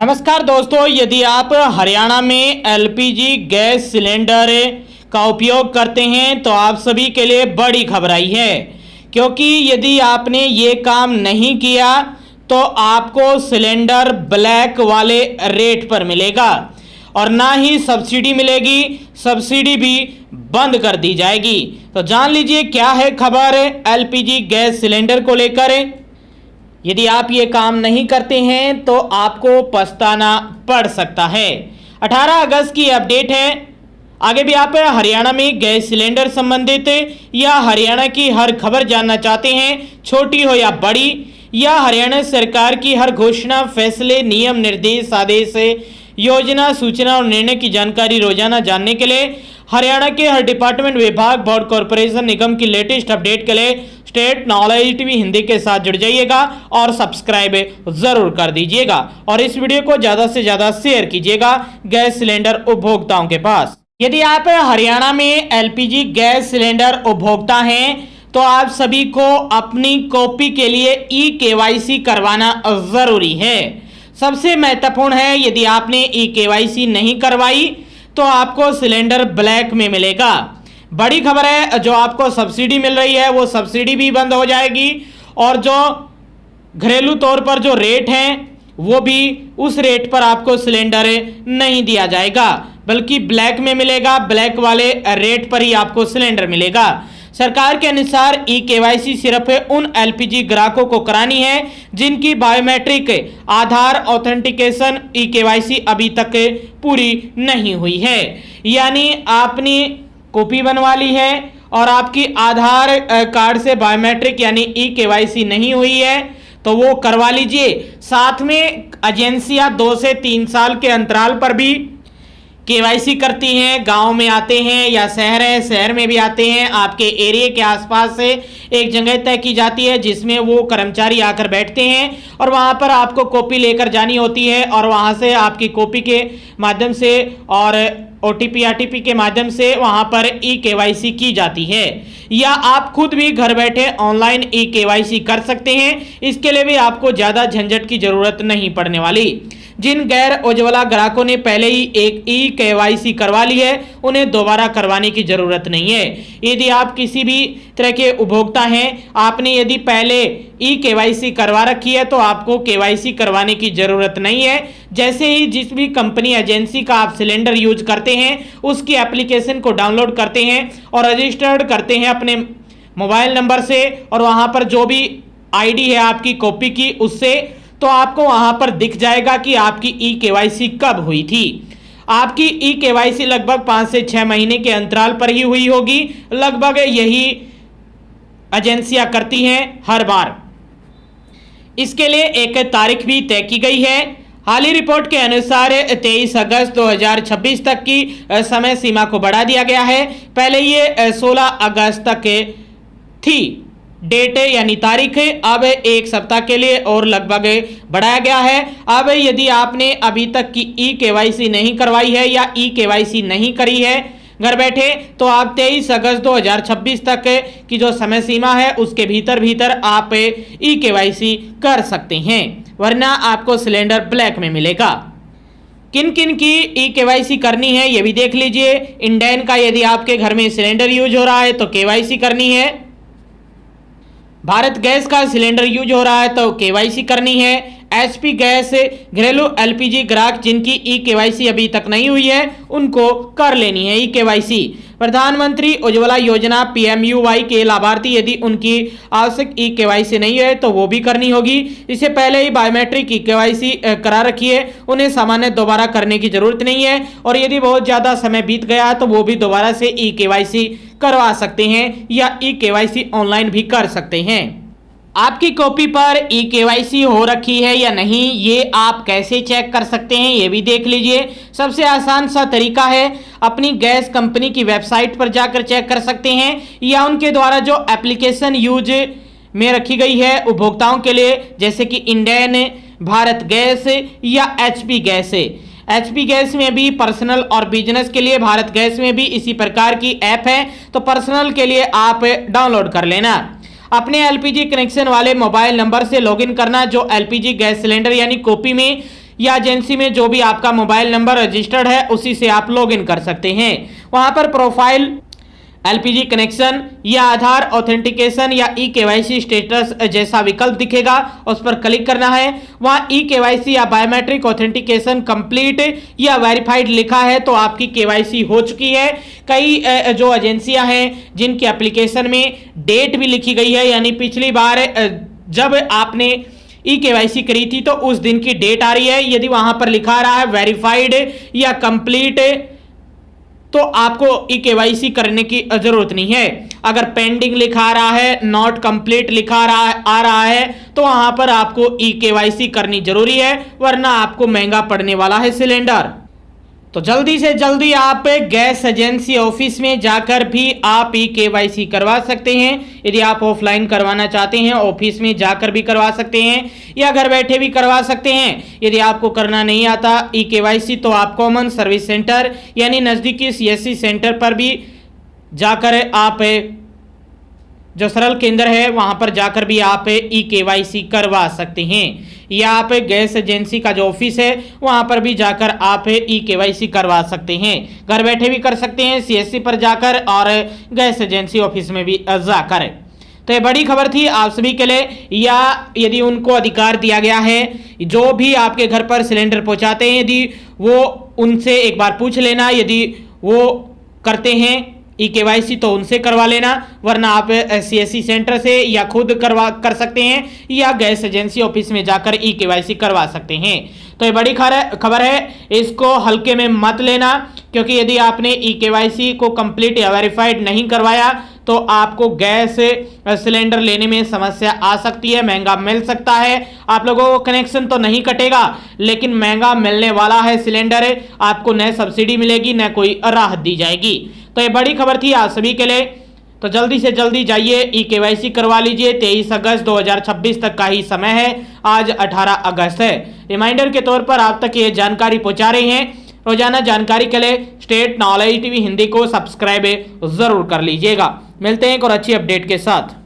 नमस्कार दोस्तों, यदि आप हरियाणा में एलपीजी गैस सिलेंडर का उपयोग करते हैं तो आप सभी के लिए बड़ी खबर आई है, क्योंकि यदि आपने ये काम नहीं किया तो आपको सिलेंडर ब्लैक वाले रेट पर मिलेगा और ना ही सब्सिडी मिलेगी, सब्सिडी भी बंद कर दी जाएगी। तो जान लीजिए क्या है खबर एलपीजी गैस सिलेंडर को लेकर। यदि आप ये काम नहीं करते हैं तो आपको पछताना पड़ सकता है। 18 अगस्त की अपडेट है। आगे भी आप हरियाणा में गैस सिलेंडर संबंधित या हरियाणा की हर खबर जानना चाहते हैं, छोटी हो या बड़ी, या हरियाणा सरकार की हर घोषणा, फैसले, नियम, निर्देश, आदेश, योजना, सूचना और निर्णय की जानकारी रोजाना जानने के लिए हरियाणा के हर डिपार्टमेंट, विभाग, बोर्ड, कॉर्पोरेशन, निगम की लेटेस्ट अपडेट के लिए स्टेट नॉलेज टीवी हिंदी के साथ जुड़ जाइएगा और सब्सक्राइब जरूर कर दीजिएगा और इस वीडियो को ज्यादा से ज्यादा शेयर कीजिएगा गैस सिलेंडर उपभोक्ताओं के पास। यदि आप हरियाणा में एलपीजी गैस सिलेंडर उपभोक्ता हैं तो आप सभी को अपनी कॉपी के लिए ई-केवाईसी करवाना जरूरी है। सबसे महत्वपूर्ण है, यदि आपने ई-केवाईसी नहीं करवाई तो आपको सिलेंडर ब्लैक में मिलेगा। बड़ी खबर है, जो आपको सब्सिडी मिल रही है वो सब्सिडी भी बंद हो जाएगी और जो घरेलू तौर पर जो रेट हैं वो भी उस रेट पर आपको सिलेंडर नहीं दिया जाएगा, बल्कि ब्लैक में मिलेगा। ब्लैक वाले रेट पर ही आपको सिलेंडर मिलेगा। सरकार के अनुसार ई-केवाईसी सिर्फ उन एलपीजी ग्राहकों को करानी है जिनकी बायोमेट्रिक आधार ऑथेंटिकेशन ई-केवाईसी अभी तक पूरी नहीं हुई है। यानी आपने कॉपी बनवा ली है और आपकी आधार कार्ड से बायोमेट्रिक यानी ई-केवाईसी नहीं हुई है तो वो करवा लीजिए। साथ में एजेंसियां 2 से 3 साल के अंतराल पर भी केवाईसी करती हैं। गांव में आते हैं या शहर है, शहर में भी आते हैं, आपके एरिया के आसपास से एक जगह तय की जाती है जिसमें वो कर्मचारी आकर बैठते हैं और वहां पर आपको कॉपी लेकर जानी होती है और वहां से आपकी कॉपी के माध्यम से और ओटीपी आरटीपी के माध्यम से वहां पर ई-केवाईसी की जाती है। या आप खुद भी घर बैठे ऑनलाइन ई-केवाईसी कर सकते हैं। इसके लिए भी आपको ज़्यादा झंझट की जरूरत नहीं पड़ने वाली। जिन गैर उज्ज्वला ग्राहकों ने पहले ही एक ई-केवाईसी करवा ली है उन्हें दोबारा करवाने की जरूरत नहीं है। यदि आप किसी भी तरह के उपभोक्ता हैं, आपने यदि पहले ई-केवाईसी करवा रखी है तो आपको केवाईसी करवाने की जरूरत नहीं है। जैसे ही जिस भी कंपनी एजेंसी का आप सिलेंडर यूज करते हैं उसकी एप्लीकेशन को डाउनलोड करते हैं और रजिस्टर्ड करते हैं अपने मोबाइल नंबर से और वहां पर जो भी आईडी है आपकी कॉपी की उससे, तो आपको वहां पर दिख जाएगा कि आपकी ई-केवाईसी कब हुई थी। आपकी ई-केवाईसी लगभग 5 से 6 महीने के अंतराल पर ही हुई होगी। लगभग यही एजेंसियां करती हैं हर बार। इसके लिए एक तारीख भी तय की गई है। हाल ही रिपोर्ट के अनुसार 23 अगस्त 2026 तक की समय सीमा को बढ़ा दिया गया है। पहले ये 16 अगस्त तक थी डेट यानी तारीख, अब 1 सप्ताह के लिए और लगभग बढ़ाया गया है। अब यदि आपने अभी तक की ई-केवाईसी नहीं करवाई है या ई-केवाईसी नहीं करी है घर बैठे, तो आप 23 अगस्त 2026 तक की जो समय सीमा है उसके भीतर आप ई-केवाईसी कर सकते हैं, वरना आपको सिलेंडर ब्लैक में मिलेगा। किन किन की ई-केवाईसी करनी है ये भी देख लीजिए। इंडेन का यदि आपके घर में सिलेंडर यूज हो रहा है तो केवाईसी करनी है। भारत गैस का सिलेंडर यूज हो रहा है तो केवाईसी करनी है। एचपी गैस घरेलू एलपीजी ग्राहक जिनकी ई-केवाईसी अभी तक नहीं हुई है उनको कर लेनी है ई-केवाईसी। प्रधानमंत्री उज्ज्वला योजना पीएमयूवाई के लाभार्थी यदि उनकी आवश्यक ई-केवाईसी नहीं है तो वो भी करनी होगी। इससे पहले ही बायोमेट्रिक ई-केवाईसी करा रखी है उन्हें सामान्य दोबारा करने की जरूरत नहीं है और यदि बहुत ज़्यादा समय बीत गया तो वो भी दोबारा से ई-केवाईसी करवा सकते हैं या ई-केवाईसी ऑनलाइन भी कर सकते हैं। आपकी कॉपी पर ई-केवाईसी हो रखी है या नहीं ये आप कैसे चेक कर सकते हैं ये भी देख लीजिए। सबसे आसान सा तरीका है, अपनी गैस कंपनी की वेबसाइट पर जाकर चेक कर सकते हैं या उनके द्वारा जो एप्लीकेशन यूज में रखी गई है उपभोक्ताओं के लिए, जैसे कि इंडेन, भारत गैस या एचपी गैस। एचपी गैस में भी पर्सनल और बिजनेस के लिए, भारत गैस में भी इसी प्रकार की ऐप है, तो पर्सनल के लिए आप डाउनलोड कर लेना। अपने एलपीजी कनेक्शन वाले मोबाइल नंबर से लॉगिन करना जो एलपीजी गैस सिलेंडर यानी कॉपी में या एजेंसी में जो भी आपका मोबाइल नंबर रजिस्टर्ड है उसी से आप लॉगिन कर सकते हैं। वहां पर प्रोफाइल, एलपीजी कनेक्शन या आधार ऑथेंटिकेशन या ई केवाईसी स्टेटस जैसा विकल्प दिखेगा, उस पर क्लिक करना है। वहां ई केवाईसी या बायोमेट्रिक ऑथेंटिकेशन कंप्लीट या वेरीफाइड लिखा है तो आपकी केवाईसी हो चुकी है। कई जो एजेंसियां हैं जिनकी एप्लीकेशन में डेट भी लिखी गई है, यानी पिछली बार जब आपने ई केवाईसी करी थी तो उस दिन की डेट आ रही है। यदि वहां पर लिखा रहा है वेरीफाइड या कंप्लीट तो आपको ई केवाईसी करने की जरूरत नहीं है। अगर पेंडिंग लिखा रहा है, नॉट कंप्लीट लिखा आ रहा है तो वहां पर आपको ई केवाईसी करनी जरूरी है, वरना आपको महंगा पड़ने वाला है सिलेंडर। तो जल्दी से जल्दी आप गैस एजेंसी ऑफिस में जाकर भी आप ई केवाईसी करवा सकते हैं। यदि आप ऑफलाइन करवाना चाहते हैं ऑफिस में जाकर भी करवा सकते हैं या घर बैठे भी करवा सकते हैं। यदि आपको करना नहीं आता ई केवाईसी तो आप कॉमन सर्विस सेंटर यानी नज़दीकी सीएससी सेंटर पर भी जाकर आप जो सरल केंद्र है वहां पर जाकर भी आप ई केवाईसी करवा सकते हैं, या आप गैस एजेंसी का जो ऑफिस है वहां पर भी जाकर आप ई केवाईसी करवा सकते हैं। घर बैठे भी कर सकते हैं सीएससी पर जाकर और गैस एजेंसी ऑफिस में भी जाकर। तो ये बड़ी खबर थी आप सभी के लिए। या यदि उनको अधिकार दिया गया है जो भी आपके घर पर सिलेंडर पहुंचाते हैं, यदि वो उनसे एक बार पूछ लेना, यदि वो करते हैं ई केवाईसी तो उनसे करवा लेना, वरना आप सीएससी सेंटर से या खुद कर सकते हैं या गैस एजेंसी ऑफिस में जाकर ई केवाईसी करवा सकते हैं। तो ये बड़ी खबर है, इसको हल्के में मत लेना, क्योंकि यदि आपने ई केवाईसी को कंप्लीट या वेरीफाइड नहीं करवाया तो आपको गैस सिलेंडर लेने में समस्या आ सकती है, महंगा मिल सकता है। आप लोगों को कनेक्शन तो नहीं कटेगा लेकिन महंगा मिलने वाला है सिलेंडर, आपको न सब्सिडी मिलेगी न कोई राहत दी जाएगी। तो ये बड़ी खबर थी आप सभी के लिए। तो जल्दी से जल्दी जाइए ई केवाईसी करवा लीजिए। 23 अगस्त 2026 तक का ही समय है, आज 18 अगस्त है। रिमाइंडर के तौर पर आप तक ये जानकारी पहुंचा रहे हैं। रोजाना जानकारी के लिए स्टेट नॉलेज टीवी हिंदी को सब्सक्राइब जरूर कर लीजिएगा। मिलते हैं एक और अच्छी अपडेट के साथ।